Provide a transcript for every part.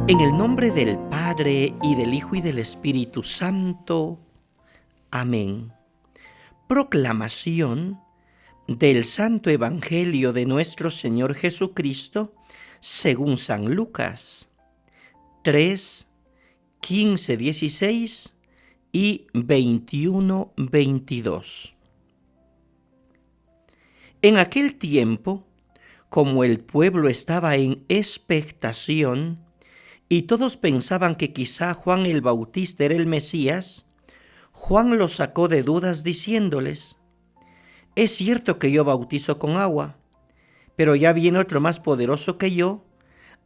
En el nombre del Padre, y del Hijo, y del Espíritu Santo. Amén. Proclamación del Santo Evangelio de nuestro Señor Jesucristo, según San Lucas 3, 15, 16 y 21, 22. En aquel tiempo, como el pueblo estaba en expectación, y todos pensaban que quizá Juan el Bautista era el Mesías, Juan los sacó de dudas diciéndoles: es cierto que yo bautizo con agua, pero ya viene otro más poderoso que yo,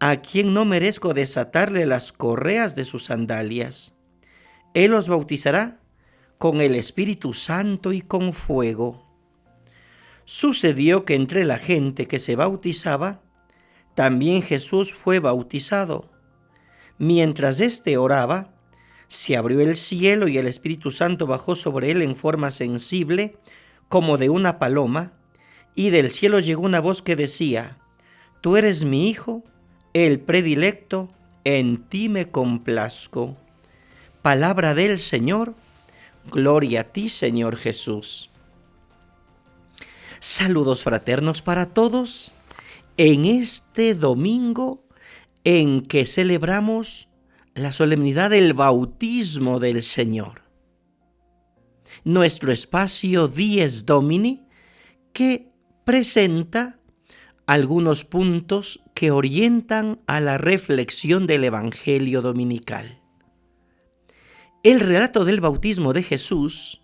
a quien no merezco desatarle las correas de sus sandalias. Él os bautizará con el Espíritu Santo y con fuego. Sucedió que entre la gente que se bautizaba, también Jesús fue bautizado. Mientras éste oraba, se abrió el cielo y el Espíritu Santo bajó sobre él en forma sensible, como de una paloma, y del cielo llegó una voz que decía: Tú eres mi Hijo, el predilecto, en ti me complazco. Palabra del Señor, gloria a ti, Señor Jesús. Saludos fraternos para todos en este domingo en que celebramos la solemnidad del bautismo del Señor. Nuestro espacio Dies Domini, que presenta algunos puntos que orientan a la reflexión del Evangelio dominical. El relato del bautismo de Jesús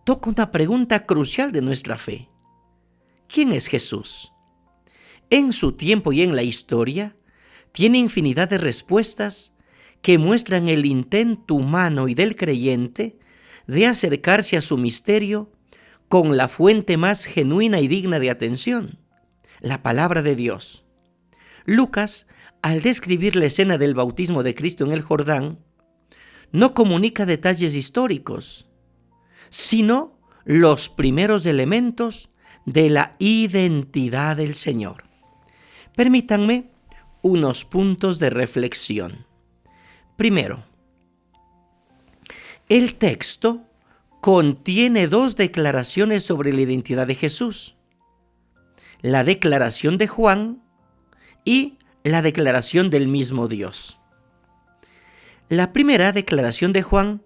toca una pregunta crucial de nuestra fe. ¿Quién es Jesús? En su tiempo y en la historia, tiene infinidad de respuestas que muestran el intento humano y del creyente de acercarse a su misterio con la fuente más genuina y digna de atención, la palabra de Dios. Lucas, al describir la escena del bautismo de Cristo en el Jordán, no comunica detalles históricos, sino los primeros elementos de la identidad del Señor. Permítanme unos puntos de reflexión. Primero, el texto contiene dos declaraciones sobre la identidad de Jesús: la declaración de Juan y la declaración del mismo Dios. La primera declaración de Juan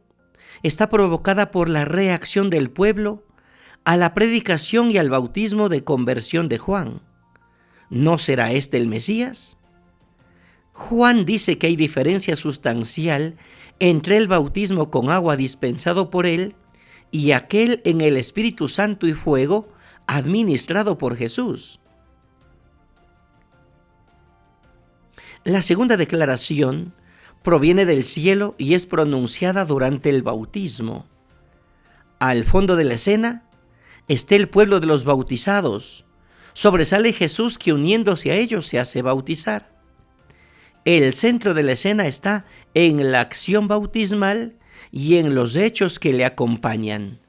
está provocada por la reacción del pueblo a la predicación y al bautismo de conversión de Juan. ¿No será este el Mesías? Juan dice que hay diferencia sustancial entre el bautismo con agua dispensado por él y aquel en el Espíritu Santo y fuego administrado por Jesús. La segunda declaración proviene del cielo y es pronunciada durante el bautismo. Al fondo de la escena está el pueblo de los bautizados. Sobresale Jesús, que uniéndose a ellos se hace bautizar. El centro de la escena está en la acción bautismal y en los hechos que le acompañan.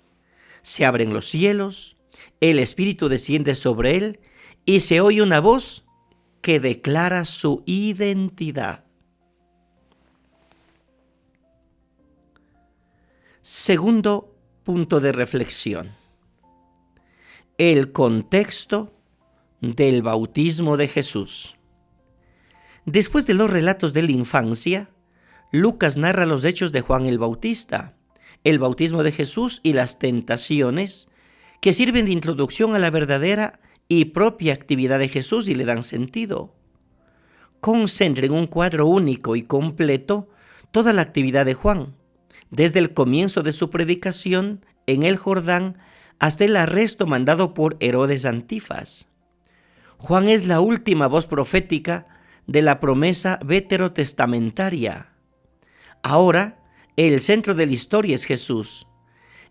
Se abren los cielos, el Espíritu desciende sobre él y se oye una voz que declara su identidad. Segundo punto de reflexión: el contexto del bautismo de Jesús. Después de los relatos de la infancia, Lucas narra los hechos de Juan el Bautista, el bautismo de Jesús y las tentaciones que sirven de introducción a la verdadera y propia actividad de Jesús y le dan sentido. Concentra en un cuadro único y completo toda la actividad de Juan, desde el comienzo de su predicación en el Jordán hasta el arresto mandado por Herodes Antipas. Juan es la última voz profética de la promesa veterotestamentaria. Ahora, el centro de la historia es Jesús.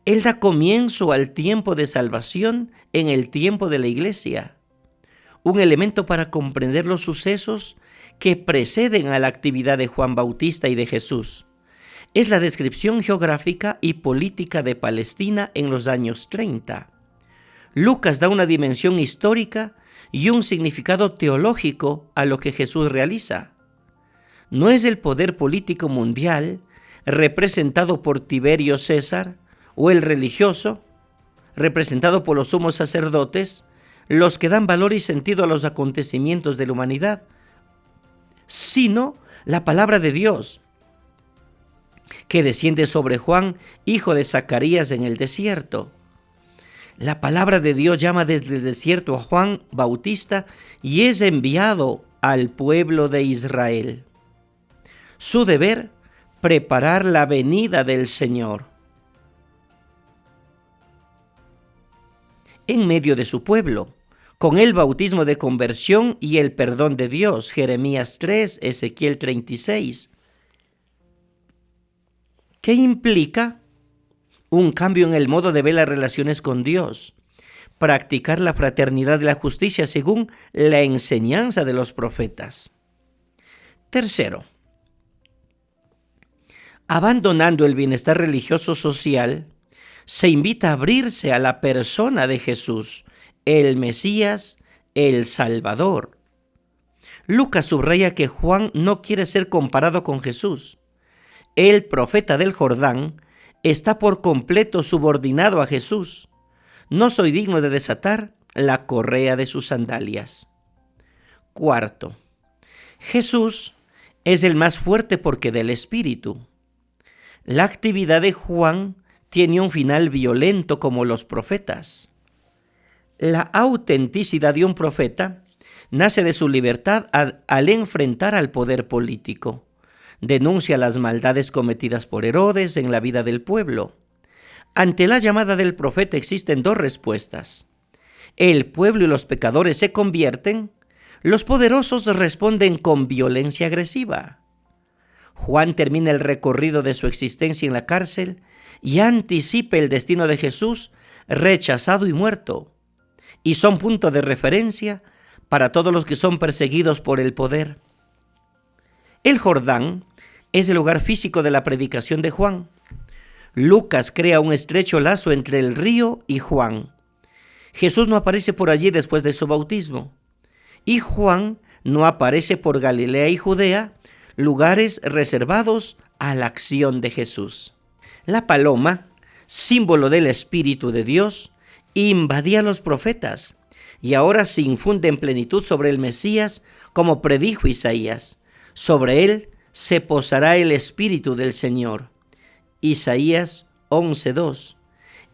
Él da comienzo al tiempo de salvación en el tiempo de la Iglesia, un elemento para comprender los sucesos que preceden a la actividad de Juan Bautista y de Jesús. Es la descripción geográfica y política de Palestina en los años 30. Lucas da una dimensión histórica y un significado teológico a lo que Jesús realiza. no es el poder político mundial representado por Tiberio César o el religioso representado por los sumos sacerdotes los que dan valor y sentido a los acontecimientos de la humanidad, sino la palabra de Dios, que desciende sobre Juan, hijo de Zacarías, en el desierto. La palabra de Dios llama desde el desierto a Juan Bautista y es enviado al pueblo de Israel. Su deber, preparar la venida del Señor. En medio de su pueblo, con el bautismo de conversión y el perdón de Dios, Jeremías 3, Ezequiel 36. ¿Qué implica? Un cambio en el modo de ver las relaciones con Dios, practicar la fraternidad y la justicia según la enseñanza de los profetas. Tercero, abandonando el bienestar religioso social, se invita a abrirse a la persona de Jesús, el Mesías, el Salvador. Lucas subraya que Juan no quiere ser comparado con Jesús. El profeta del Jordán está por completo subordinado a Jesús. No soy digno de desatar la correa de sus sandalias. Cuarto, Jesús es el más fuerte porque del Espíritu. La actividad de Juan tiene un final violento como los profetas. La autenticidad de un profeta nace de su libertad al enfrentar al poder político. Denuncia las maldades cometidas por Herodes en la vida del pueblo. Ante la llamada del profeta existen dos respuestas. El pueblo y los pecadores se convierten, los poderosos responden con violencia agresiva. Juan termina el recorrido de su existencia en la cárcel y anticipa el destino de Jesús, rechazado y muerto, y son punto de referencia para todos los que son perseguidos por el poder. El Jordán es el lugar físico de la predicación de Juan. Lucas crea un estrecho lazo entre el río y Juan. Jesús no aparece por allí después de su bautismo, y Juan no aparece por Galilea y Judea, lugares reservados a la acción de Jesús. La paloma, símbolo del Espíritu de Dios, invadía a los profetas y ahora se infunde en plenitud sobre el Mesías, como predijo Isaías. Sobre él se posará el Espíritu del Señor. Isaías 11:2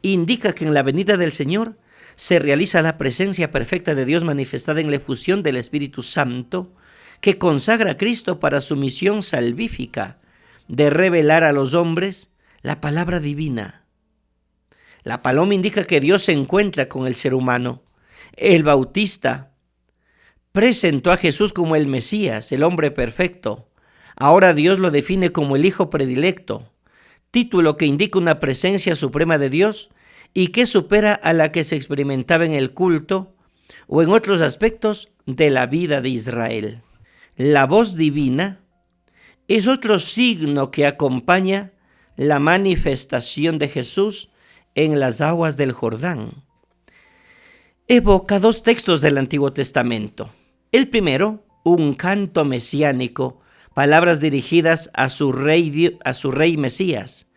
indica que en la venida del Señor se realiza la presencia perfecta de Dios manifestada en la efusión del Espíritu Santo, que consagra a Cristo para su misión salvífica de revelar a los hombres la palabra divina. La paloma indica que Dios se encuentra con el ser humano. El Bautista presentó a Jesús como el Mesías, el hombre perfecto. Ahora Dios lo define como el Hijo predilecto, título que indica una presencia suprema de Dios y que supera a la que se experimentaba en el culto o en otros aspectos de la vida de Israel. La voz divina es otro signo que acompaña la manifestación de Jesús en las aguas del Jordán. Evoca dos textos del Antiguo Testamento. El primero, un canto mesiánico, palabras dirigidas a su rey Mesías.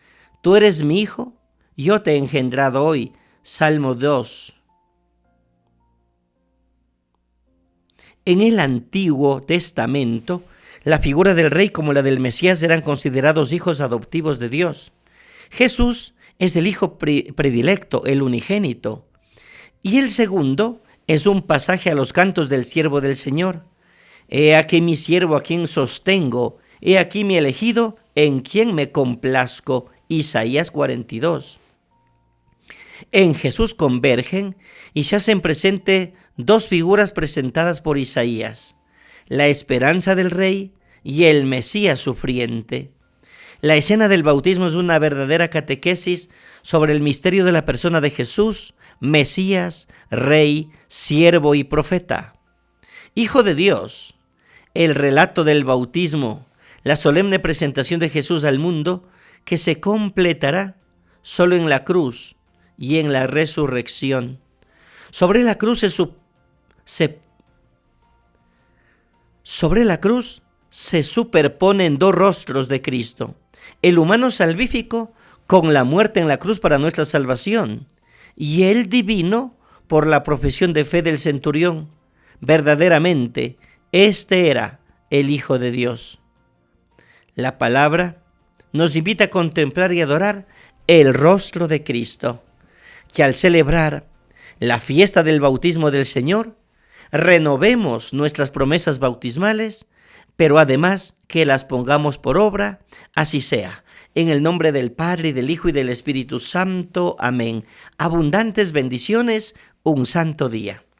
Tú eres mi hijo, yo te he engendrado hoy. Salmo 2. En el Antiguo Testamento, la figura del rey como la del Mesías eran considerados hijos adoptivos de Dios. Jesús es el hijo predilecto, el unigénito. Y el segundo es un pasaje a los cantos del siervo del Señor. He aquí mi siervo a quien sostengo, he aquí mi elegido en quien me complazco. Isaías 42. En Jesús convergen y se hacen presente dos figuras presentadas por Isaías: la esperanza del rey y el Mesías sufriente. La escena del bautismo es una verdadera catequesis sobre el misterio de la persona de Jesús, Mesías, Rey, siervo y profeta. Hijo de Dios, el relato del bautismo, la solemne presentación de Jesús al mundo, que se completará solo en la cruz y en la resurrección. Sobre la cruz se superponen dos rostros de Cristo, el humano salvífico con la muerte en la cruz para nuestra salvación, y el divino por la profesión de fe del centurión. Verdaderamente, este era el Hijo de Dios. La palabra nos invita a contemplar y adorar el rostro de Cristo, que al celebrar la fiesta del bautismo del Señor, renovemos nuestras promesas bautismales, pero además que las pongamos por obra, así sea. En el nombre del Padre, y del Hijo, y del Espíritu Santo. Amén. Abundantes bendiciones, un santo día.